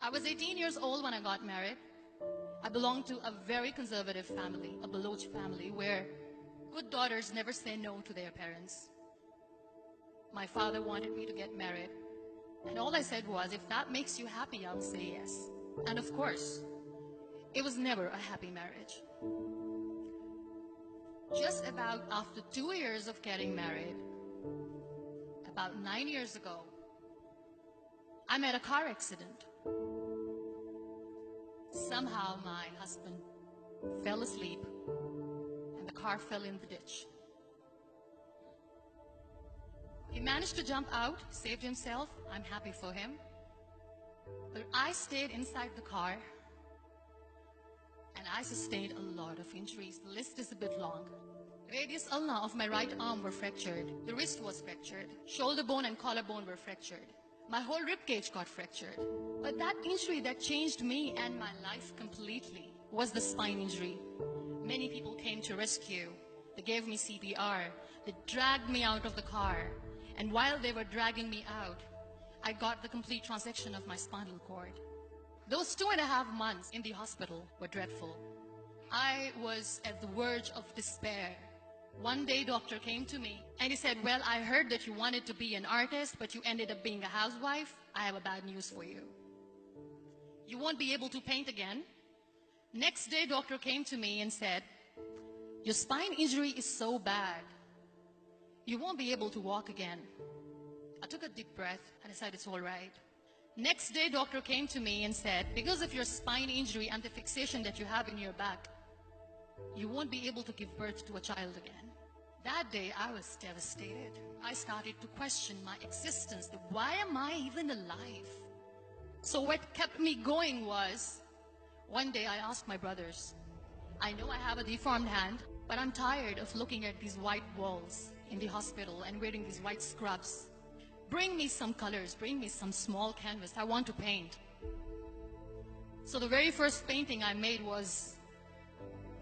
I was 18 years old when I got married. I belonged to a very conservative family, a Baloch family, where good daughters never say no to their parents. My father wanted me to get married, and all I said was, if that makes you happy, I'll say yes. And of course, it was never a happy marriage. Just about after 2 years of getting married, about 9 years ago, I met a car accident. Somehow my husband fell asleep and the car fell in the ditch. He managed to jump out, saved himself. I'm happy for him. But I stayed inside the car and I sustained a lot of injuries. The list is a bit long. Radius ulna of my right arm were fractured. The wrist was fractured. Shoulder bone and collarbone were fractured. My whole rib cage got fractured. But that injury that changed me and my life completely was the spine injury. Many people came to rescue. They gave me CPR. They dragged me out of the car. And while they were dragging me out, I got the complete transection of my spinal cord. Those 2.5 months in the hospital were dreadful. I was at the verge of despair. One day, doctor came to me and he said, well, I heard that you wanted to be an artist, but you ended up being a housewife. I have a bad news for you. You won't be able to paint again. Next day, doctor came to me and said, your spine injury is so bad, you won't be able to walk again. I took a deep breath and I said, it's all right. Next day, doctor came to me and said, because of your spine injury and the fixation that you have in your back, you won't be able to give birth to a child again. That day, I was devastated. I started to question my existence. Why am I even alive? So what kept me going was, one day I asked my brothers, I know I have a deformed hand, but I'm tired of looking at these white walls in the hospital and wearing these white scrubs. Bring me some colors, bring me some small canvas. I want to paint. So the very first painting I made was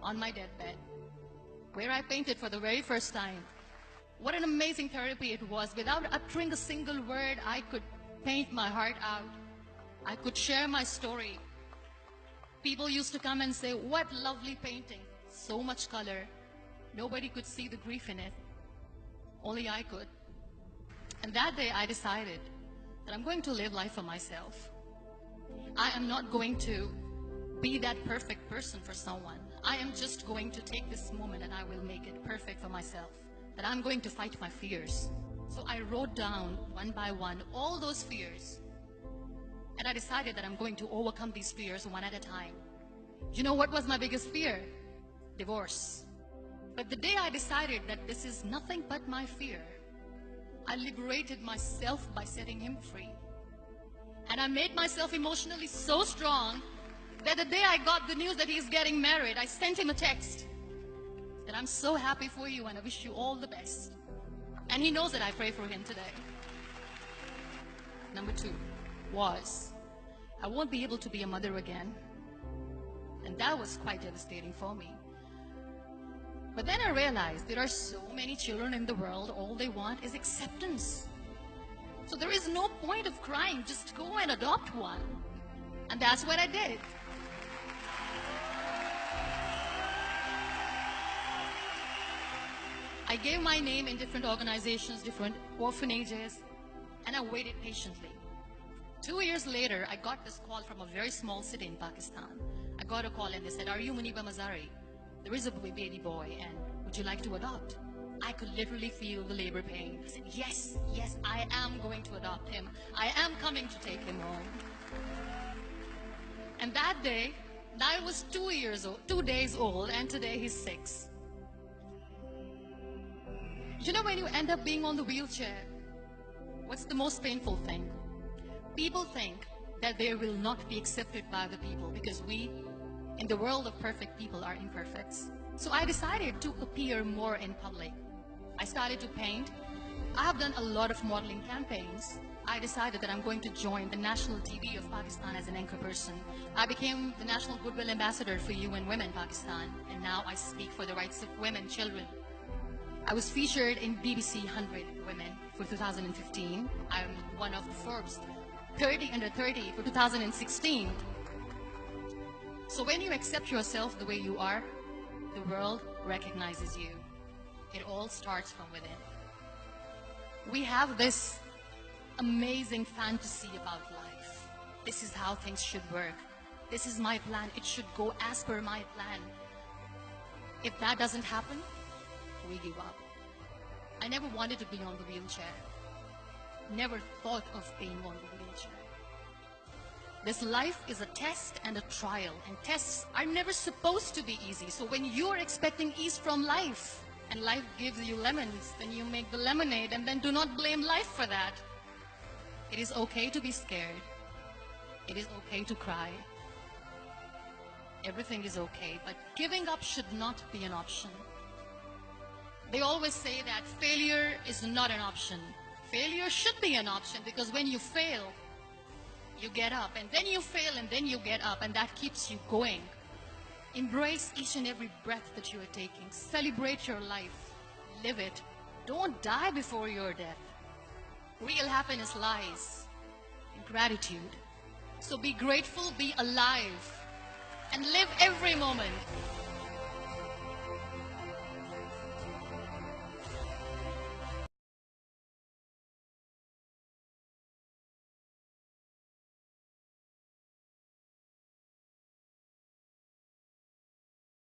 on my deathbed, where I painted for the very first time. What an amazing therapy it was. Without uttering a single word, I could paint my heart out. I could share my story. People used to come and say, what lovely painting. So much color. Nobody could see the grief in it. Only I could. And that day I decided that I'm going to live life for myself. I am not going to be that perfect person for someone. I am just going to take this moment and I will make it perfect for myself. That I'm going to fight my fears. So I wrote down one by one all those fears. And I decided that I'm going to overcome these fears one at a time. You know what was my biggest fear? Divorce. But the day I decided that this is nothing but my fear, I liberated myself by setting him free. And I made myself emotionally so strong that the day I got the news that he's getting married, I sent him a text that I'm so happy for you and I wish you all the best. And he knows that I pray for him today. Number 2 was, I won't be able to be a mother again. And that was quite devastating for me. But then I realized there are so many children in the world, all they want is acceptance. So there is no point of crying, just go and adopt one. And that's what I did. I gave my name in different organizations, different orphanages, and I waited patiently. 2 years later, I got this call from a very small city in Pakistan. I got a call and they said, are you muniba mazari? There is a baby boy and would you like to adopt? I could literally feel the labor pain. I said, yes, yes, I am going to adopt him. I am coming to take him home. And that day, I was 2 days old, and today he's 6. You know, when you end up being on the wheelchair, what's the most painful thing? People think that they will not be accepted by the people because we, in the world of perfect people, are imperfects. So I decided to appear more in public. I started to paint. I have done a lot of modeling campaigns. I decided that I'm going to join the national TV of Pakistan as an anchor person. I became the National Goodwill Ambassador for UN Women Pakistan, and now I speak for the rights of women, children. I was featured in BBC 100 Women for 2015. I'm one of the Forbes 30 under 30 for 2016. So when you accept yourself the way you are, the world recognizes you. It all starts from within. We have this amazing fantasy about life. This is how things should work. This is my plan. It should go as per my plan. If that doesn't happen, we give up. I never wanted to be on the wheelchair. Never thought of being on the wheelchair. This life is a test and a trial, and tests are never supposed to be easy. So when you're expecting ease from life, and life gives you lemons, then you make the lemonade, and then do not blame life for that. It is okay to be scared. It is okay to cry. Everything is okay, but giving up should not be an option. They always say that failure is not an option. Failure should be an option, because when you fail, you get up, and then you fail, and then you get up, and that keeps you going. Embrace each and every breath that you are taking. Celebrate your life. Live it. Don't die before your death. Real happiness lies in gratitude. So be grateful, be alive, and live every moment.